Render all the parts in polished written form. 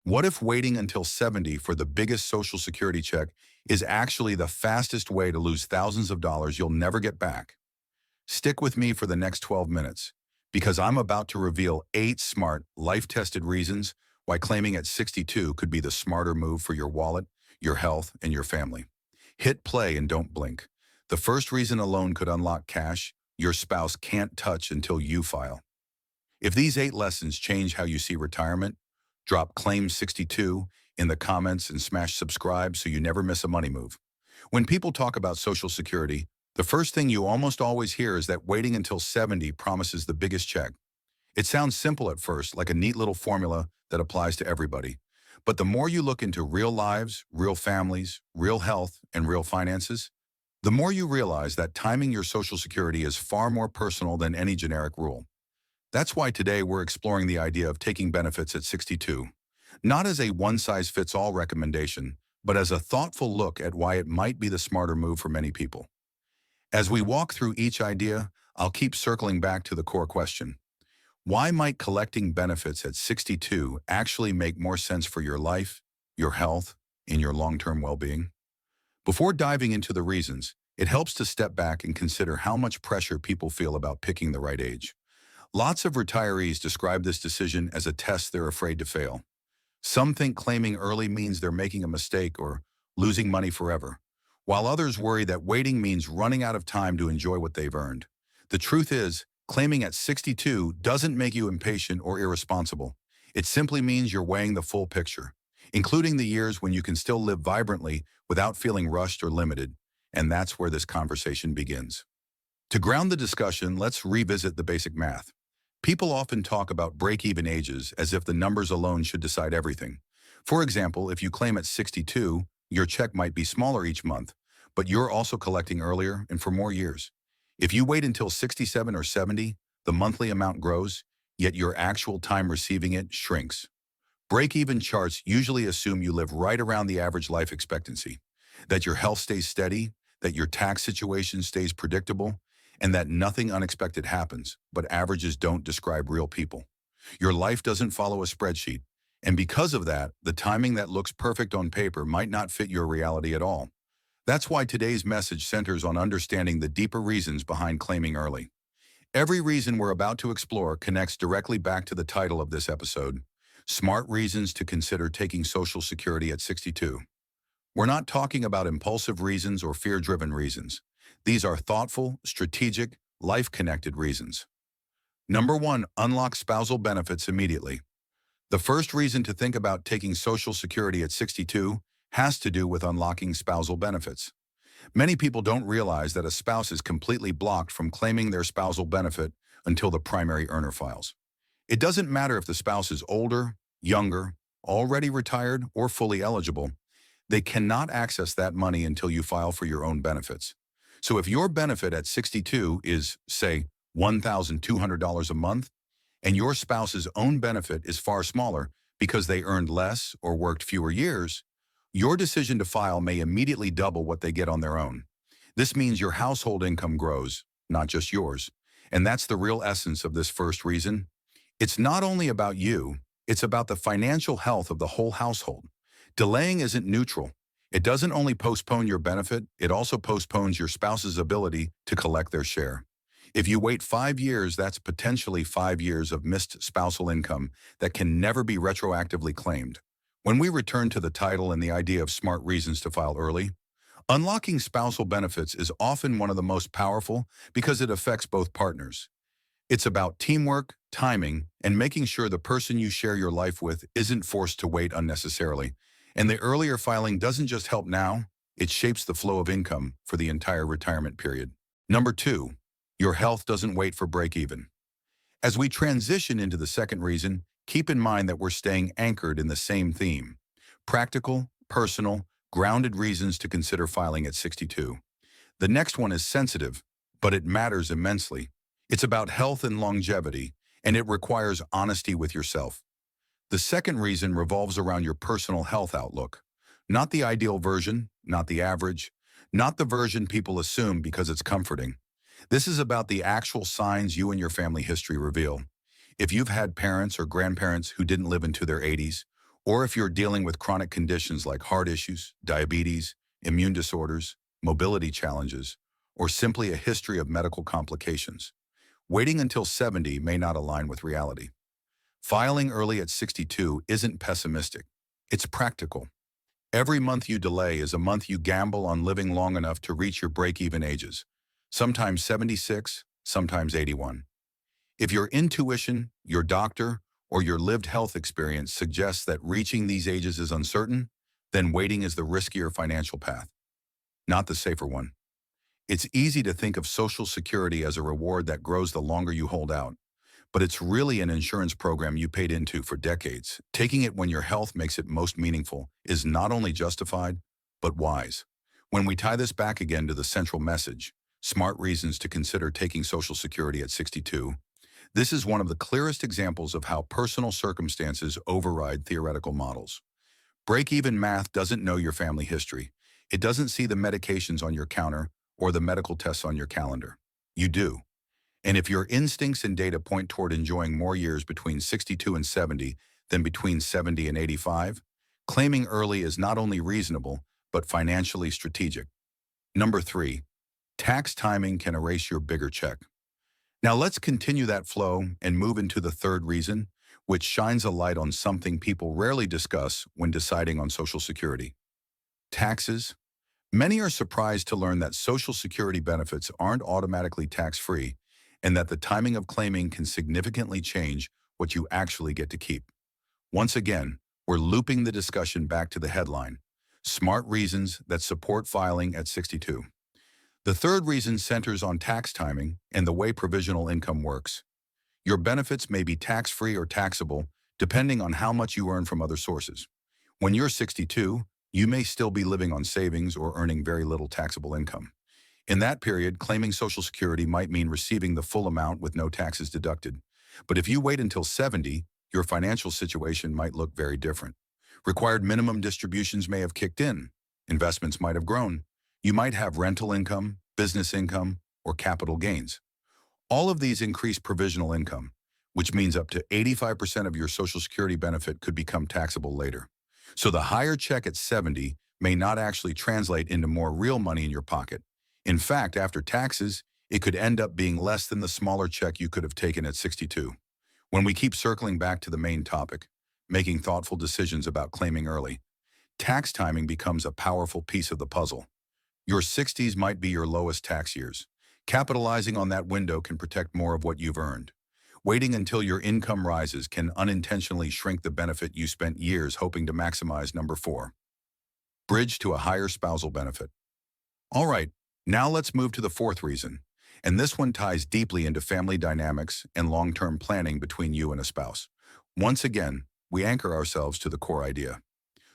What if waiting until 70 for the biggest Social Security check is actually the fastest way to lose thousands of dollars you'll never get back? Stick with me for the next 12 minutes, because I'm about to reveal 8 smart, life-tested reasons why claiming at 62 could be the smarter move for your wallet, your health, and your family. Hit play and don't blink. The first reason alone could unlock cash your spouse can't touch until you file. If these 8 lessons change how you see retirement, drop Claim 62 in the comments and smash subscribe so you never miss a money move. When people talk about Social Security, the first thing you almost always hear is that waiting until 70 promises the biggest check. It sounds simple at first, like a neat little formula that applies to everybody. But the more you look into real lives, real families, real health, and real finances, the more you realize that timing your Social Security is far more personal than any generic rule. That's why today we're exploring the idea of taking benefits at 62, not as a one-size-fits-all recommendation, but as a thoughtful look at why it might be the smarter move for many people. As we walk through each idea, I'll keep circling back to the core question. Why might collecting benefits at 62 actually make more sense for your life, your health, and your long-term well-being? Before diving into the reasons, it helps to step back and consider how much pressure people feel about picking the right age. Lots of retirees describe this decision as a test they're afraid to fail. Some think claiming early means they're making a mistake or losing money forever, while others worry that waiting means running out of time to enjoy what they've earned. The truth is, claiming at 62 doesn't make you impatient or irresponsible. It simply means you're weighing the full picture, including the years when you can still live vibrantly without feeling rushed or limited, and that's where this conversation begins. To ground the discussion, let's revisit the basic math. People often talk about break-even ages as if the numbers alone should decide everything. For example, if you claim at 62, your check might be smaller each month, but you're also collecting earlier and for more years. If you wait until 67 or 70, the monthly amount grows, yet your actual time receiving it shrinks. Break-even charts usually assume you live right around the average life expectancy, that your health stays steady, that your tax situation stays predictable, and that nothing unexpected happens, but averages don't describe real people. Your life doesn't follow a spreadsheet, and because of that, the timing that looks perfect on paper might not fit your reality at all. That's why today's message centers on understanding the deeper reasons behind claiming early. Every reason we're about to explore connects directly back to the title of this episode, Smart Reasons to Consider Taking Social Security at 62. We're not talking about impulsive reasons or fear-driven reasons. These are thoughtful, strategic, life-connected reasons. Number 1, unlock spousal benefits immediately. The first reason to think about taking Social Security at 62 has to do with unlocking spousal benefits. Many people don't realize that a spouse is completely blocked from claiming their spousal benefit until the primary earner files. It doesn't matter if the spouse is older, younger, already retired, or fully eligible. They cannot access that money until you file for your own benefits. So if your benefit at 62 is, say, $1,200 a month, and your spouse's own benefit is far smaller because they earned less or worked fewer years, your decision to file may immediately double what they get on their own. This means your household income grows, not just yours. And that's the real essence of this first reason. It's not only about you, it's about the financial health of the whole household. Delaying isn't neutral. It doesn't only postpone your benefit, it also postpones your spouse's ability to collect their share. If you wait 5 years, that's potentially 5 years of missed spousal income that can never be retroactively claimed. When we return to the title and the idea of smart reasons to file early, unlocking spousal benefits is often one of the most powerful because it affects both partners. It's about teamwork, timing, and making sure the person you share your life with isn't forced to wait unnecessarily. And the earlier filing doesn't just help now, it shapes the flow of income for the entire retirement period. Number 2, your health doesn't wait for break-even. As we transition into the second reason, keep in mind that we're staying anchored in the same theme. Practical, personal, grounded reasons to consider filing at 62. The next one is sensitive, but it matters immensely. It's about health and longevity, and it requires honesty with yourself. The second reason revolves around your personal health outlook. Not the ideal version, not the average, not the version people assume because it's comforting. This is about the actual signs you and your family history reveal. If you've had parents or grandparents who didn't live into their 80s, Or if you're dealing with chronic conditions like heart issues, diabetes, immune disorders, mobility challenges, or simply a history of medical complications, waiting until 70 may not align with reality. Filing early at 62 isn't pessimistic. It's practical. Every month you delay is a month you gamble on living long enough to reach your break-even ages, sometimes 76, sometimes 81. If your intuition, your doctor, or your lived health experience suggests that reaching these ages is uncertain, then waiting is the riskier financial path, not the safer one. It's easy to think of Social Security as a reward that grows the longer you hold out, but it's really an insurance program you paid into for decades. Taking it when your health makes it most meaningful is not only justified, but wise. When we tie this back again to the central message, smart reasons to consider taking Social Security at 62, this is one of the clearest examples of how personal circumstances override theoretical models. Break-even math doesn't know your family history. It doesn't see the medications on your counter or the medical tests on your calendar. You do. And if your instincts and data point toward enjoying more years between 62 and 70 than between 70 and 85, claiming early is not only reasonable, but financially strategic. Number 3, tax timing can erase your bigger check. Now let's continue that flow and move into the third reason, which shines a light on something people rarely discuss when deciding on Social Security. Taxes. Many are surprised to learn that Social Security benefits aren't automatically tax-free and that the timing of claiming can significantly change what you actually get to keep. Once again, we're looping the discussion back to the headline, smart reasons that support filing at 62. The third reason centers on tax timing and the way provisional income works. Your benefits may be tax-free or taxable, depending on how much you earn from other sources. When you're 62, you may still be living on savings or earning very little taxable income. In that period, claiming Social Security might mean receiving the full amount with no taxes deducted. But if you wait until 70, your financial situation might look very different. Required minimum distributions may have kicked in. Investments might have grown. You might have rental income, business income, or capital gains. All of these increase provisional income, which means up to 85% of your Social Security benefit could become taxable later. So the higher check at 70 may not actually translate into more real money in your pocket. In fact, after taxes, it could end up being less than the smaller check you could have taken at 62. When we keep circling back to the main topic, making thoughtful decisions about claiming early, tax timing becomes a powerful piece of the puzzle. Your 60s might be your lowest tax years. Capitalizing on that window can protect more of what you've earned. Waiting until your income rises can unintentionally shrink the benefit you spent years hoping to maximize. Number 4, bridge to a higher spousal benefit. All right, now let's move to the fourth reason. And this one ties deeply into family dynamics and long-term planning between you and a spouse. Once again, we anchor ourselves to the core idea.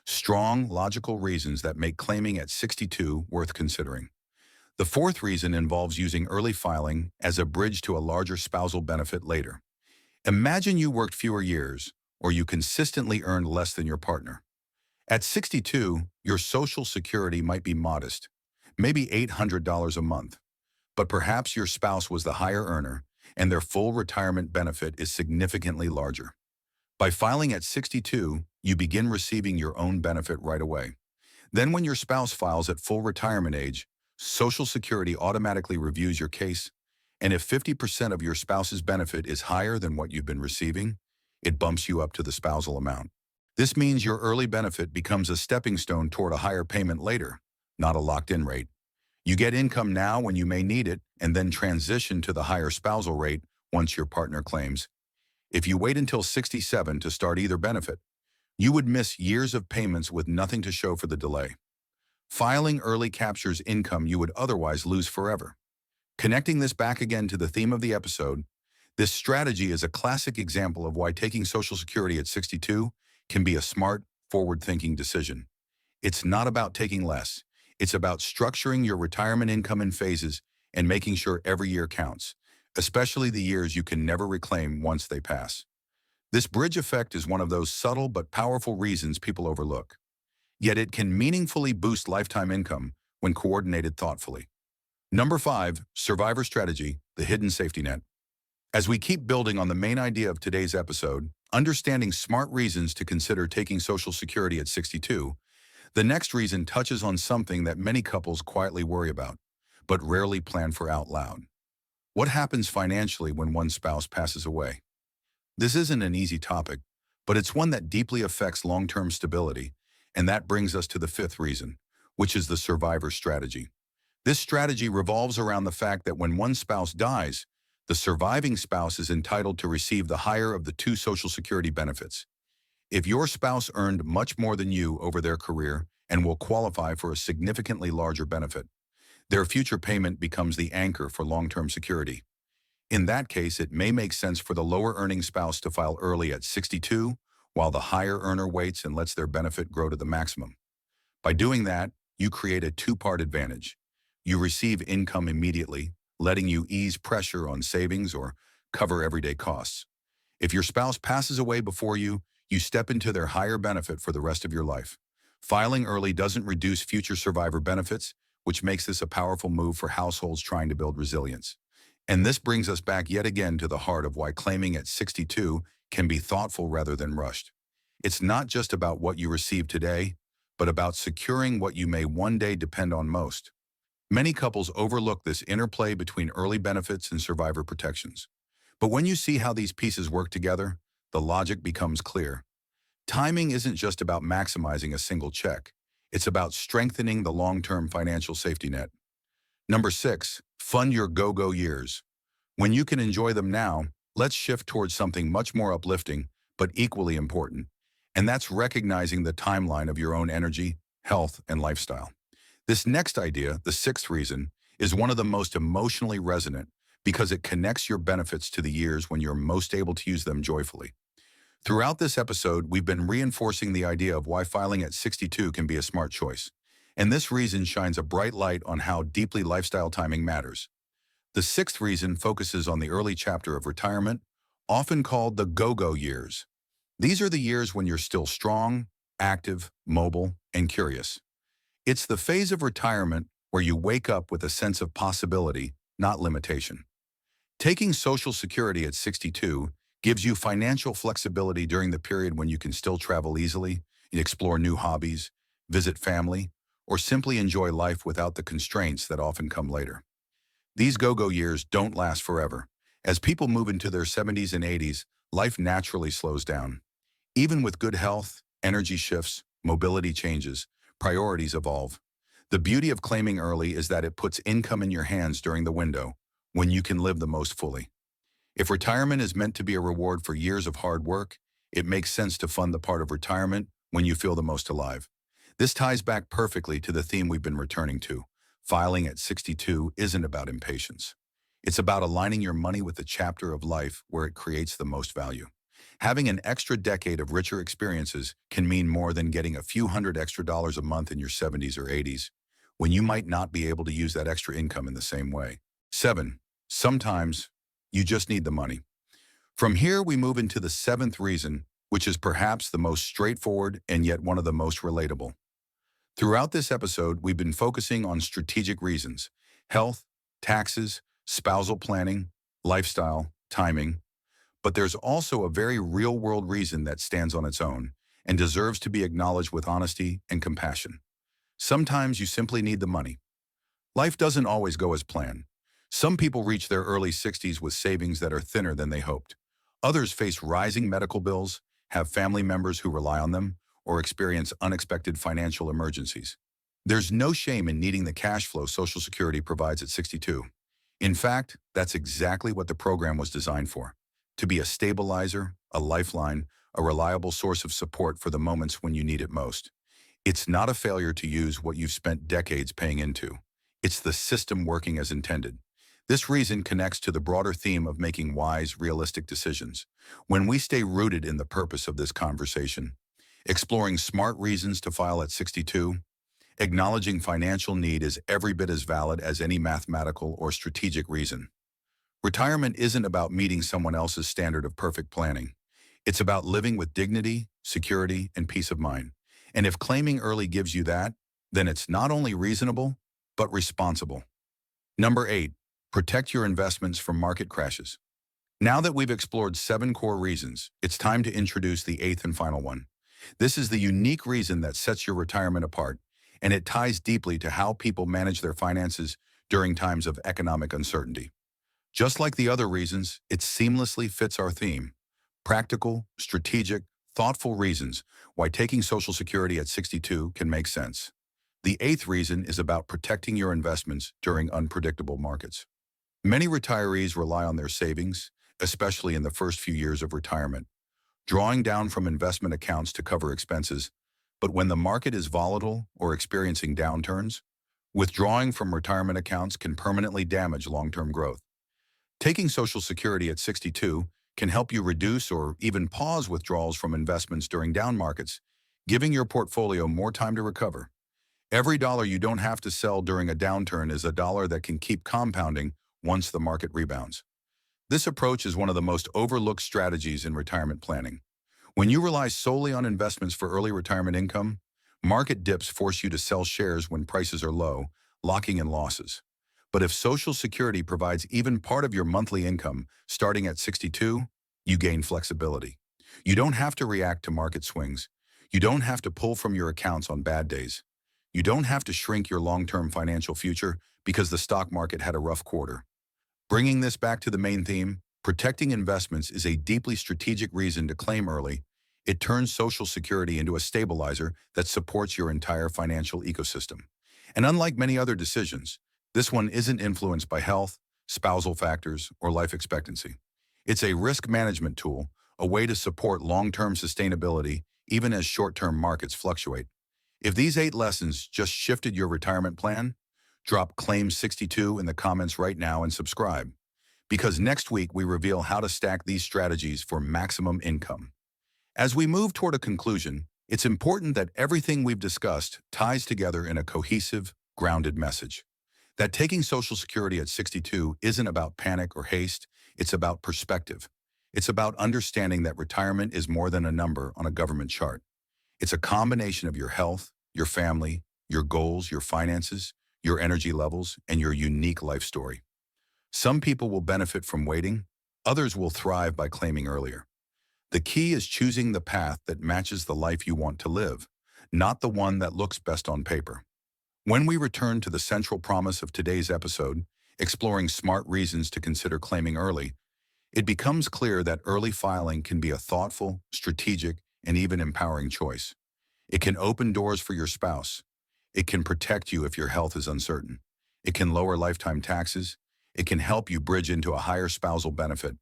Strong, logical reasons that make claiming at 62 worth considering. The fourth reason involves using early filing as a bridge to a larger spousal benefit later. Imagine you worked fewer years, or you consistently earned less than your partner. At 62, your Social Security might be modest, maybe $800 a month. But perhaps your spouse was the higher earner, and their full retirement benefit is significantly larger. By filing at 62, you begin receiving your own benefit right away. Then when your spouse files at full retirement age, Social Security automatically reviews your case, and if 50% of your spouse's benefit is higher than what you've been receiving, it bumps you up to the spousal amount. This means your early benefit becomes a stepping stone toward a higher payment later, not a locked-in rate. You get income now when you may need it, and then transition to the higher spousal rate once your partner claims. If you wait until 67 to start either benefit, you would miss years of payments with nothing to show for the delay. Filing early captures income you would otherwise lose forever. Connecting this back again to the theme of the episode, this strategy is a classic example of why taking Social Security at 62 can be a smart, forward-thinking decision. It's not about taking less. It's about structuring your retirement income in phases and making sure every year counts, especially the years you can never reclaim once they pass. This bridge effect is one of those subtle but powerful reasons people overlook. Yet it can meaningfully boost lifetime income when coordinated thoughtfully. Number 5, survivor strategy, the hidden safety net. As we keep building on the main idea of today's episode, understanding smart reasons to consider taking Social Security at 62, the next reason touches on something that many couples quietly worry about, but rarely plan for out loud. What happens financially when one spouse passes away? This isn't an easy topic, but it's one that deeply affects long-term stability, and that brings us to the fifth reason, which is the survivor strategy. This strategy revolves around the fact that when one spouse dies, the surviving spouse is entitled to receive the higher of the two Social Security benefits. If your spouse earned much more than you over their career and will qualify for a significantly larger benefit, their future payment becomes the anchor for long-term security. In that case, it may make sense for the lower-earning spouse to file early at 62, while the higher earner waits and lets their benefit grow to the maximum. By doing that, you create a two-part advantage. You receive income immediately, letting you ease pressure on savings or cover everyday costs. If your spouse passes away before you, you step into their higher benefit for the rest of your life. Filing early doesn't reduce future survivor benefits, which makes this a powerful move for households trying to build resilience. And this brings us back yet again to the heart of why claiming at 62 can be thoughtful rather than rushed. It's not just about what you receive today, but about securing what you may one day depend on most. Many couples overlook this interplay between early benefits and survivor protections. But when you see how these pieces work together, the logic becomes clear. Timing isn't just about maximizing a single check. It's about strengthening the long-term financial safety net. Number 6, fund your go-go years. When you can enjoy them now, let's shift towards something much more uplifting, but equally important. And that's recognizing the timeline of your own energy, health, and lifestyle. This next idea, the sixth reason, is one of the most emotionally resonant because it connects your benefits to the years when you're most able to use them joyfully. Throughout this episode, we've been reinforcing the idea of why filing at 62 can be a smart choice. And this reason shines a bright light on how deeply lifestyle timing matters. The sixth reason focuses on the early chapter of retirement, often called the go-go years. These are the years when you're still strong, active, mobile, and curious. It's the phase of retirement where you wake up with a sense of possibility, not limitation. Taking Social Security at 62 gives you financial flexibility during the period when you can still travel easily, explore new hobbies, visit family, or simply enjoy life without the constraints that often come later. These go-go years don't last forever. As people move into their 70s and 80s, life naturally slows down. Even with good health, energy shifts, mobility changes, priorities evolve. The beauty of claiming early is that it puts income in your hands during the window, when you can live the most fully. If retirement is meant to be a reward for years of hard work, it makes sense to fund the part of retirement when you feel the most alive. This ties back perfectly to the theme we've been returning to. Filing at 62 isn't about impatience. It's about aligning your money with the chapter of life where it creates the most value. Having an extra decade of richer experiences can mean more than getting a few hundred extra dollars a month in your 70s or 80s, when you might not be able to use that extra income in the same way. 7. Sometimes you just need the money. From here, we move into the seventh reason, which is perhaps the most straightforward and yet one of the most relatable. Throughout this episode, we've been focusing on strategic reasons: health, taxes, spousal planning, lifestyle, timing. But there's also a very real-world reason that stands on its own and deserves to be acknowledged with honesty and compassion. Sometimes you simply need the money. Life doesn't always go as planned. Some people reach their early 60s with savings that are thinner than they hoped. Others face rising medical bills, have family members who rely on them, or experience unexpected financial emergencies. There's no shame in needing the cash flow Social Security provides at 62. In fact, that's exactly what the program was designed for: to be a stabilizer, a lifeline, a reliable source of support for the moments when you need it most. It's not a failure to use what you've spent decades paying into. It's the system working as intended. This reason connects to the broader theme of making wise, realistic decisions. When we stay rooted in the purpose of this conversation, exploring smart reasons to file at 62, acknowledging financial need is every bit as valid as any mathematical or strategic reason. Retirement isn't about meeting someone else's standard of perfect planning. It's about living with dignity, security, and peace of mind. And if claiming early gives you that, then it's not only reasonable, but responsible. Number 8, protect your investments from market crashes. Now that we've explored 7 core reasons, it's time to introduce the 8th and final one. This is the unique reason that sets your retirement apart, and it ties deeply to how people manage their finances during times of economic uncertainty. Just like the other reasons, it seamlessly fits our theme. Practical, strategic, thoughtful reasons why taking Social Security at 62 can make sense. The 8th reason is about protecting your investments during unpredictable markets. Many retirees rely on their savings, especially in the first few years of retirement, drawing down from investment accounts to cover expenses. But when the market is volatile or experiencing downturns, withdrawing from retirement accounts can permanently damage long-term growth. Taking Social Security at 62 can help you reduce or even pause withdrawals from investments during down markets, giving your portfolio more time to recover. Every dollar you don't have to sell during a downturn is a dollar that can keep compounding once the market rebounds. This approach is one of the most overlooked strategies in retirement planning. When you rely solely on investments for early retirement income, market dips force you to sell shares when prices are low, locking in losses. But if Social Security provides even part of your monthly income starting at 62, you gain flexibility. You don't have to react to market swings. You don't have to pull from your accounts on bad days. You don't have to shrink your long-term financial future because the stock market had a rough quarter. Bringing this back to the main theme, protecting investments is a deeply strategic reason to claim early. It turns Social Security into a stabilizer that supports your entire financial ecosystem. And unlike many other decisions, this one isn't influenced by health, spousal factors, or life expectancy. It's a risk management tool, a way to support long-term sustainability even as short-term markets fluctuate. If these 8 lessons just shifted your retirement plan, drop Claim 62 in the comments right now and subscribe, because next week we reveal how to stack these strategies for maximum income. As we move toward a conclusion, it's important that everything we've discussed ties together in a cohesive, grounded message. That taking Social Security at 62 isn't about panic or haste, it's about perspective. It's about understanding that retirement is more than a number on a government chart. It's a combination of your health, your family, your goals, your finances, your energy levels, and your unique life story. Some people will benefit from waiting, others will thrive by claiming earlier. The key is choosing the path that matches the life you want to live, not the one that looks best on paper. When we return to the central promise of today's episode, exploring smart reasons to consider claiming early, it becomes clear that early filing can be a thoughtful, strategic, and even empowering choice. It can open doors for your spouse. It can protect you if your health is uncertain. It can lower lifetime taxes. It can help you bridge into a higher spousal benefit.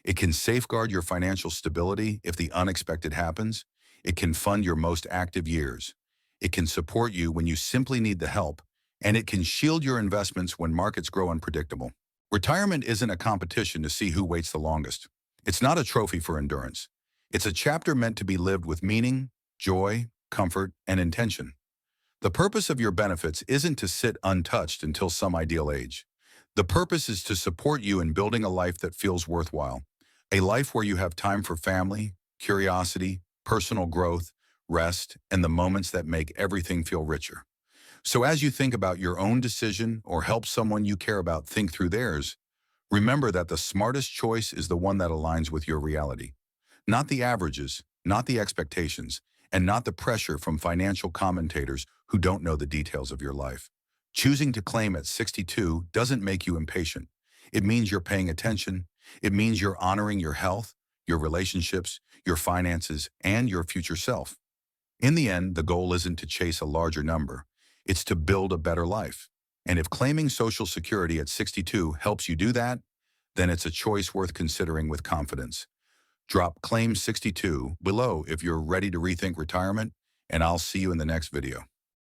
It can safeguard your financial stability if the unexpected happens. It can fund your most active years. It can support you when you simply need the help. And it can shield your investments when markets grow unpredictable. Retirement isn't a competition to see who waits the longest. It's not a trophy for endurance. It's a chapter meant to be lived with meaning, joy, comfort, and intention. The purpose of your benefits isn't to sit untouched until some ideal age. The purpose is to support you in building a life that feels worthwhile, a life where you have time for family, curiosity, personal growth, rest, and the moments that make everything feel richer. So as you think about your own decision or help someone you care about think through theirs, remember that the smartest choice is the one that aligns with your reality. Not the averages, not the expectations, and not the pressure from financial commentators who don't know the details of your life. Choosing to claim at 62 doesn't make you impatient. It means you're paying attention. It means you're honoring your health, your relationships, your finances, and your future self. In the end, the goal isn't to chase a larger number. It's to build a better life. And if claiming Social Security at 62 helps you do that, then it's a choice worth considering with confidence. Drop Claim 62 below if you're ready to rethink retirement, and I'll see you in the next video.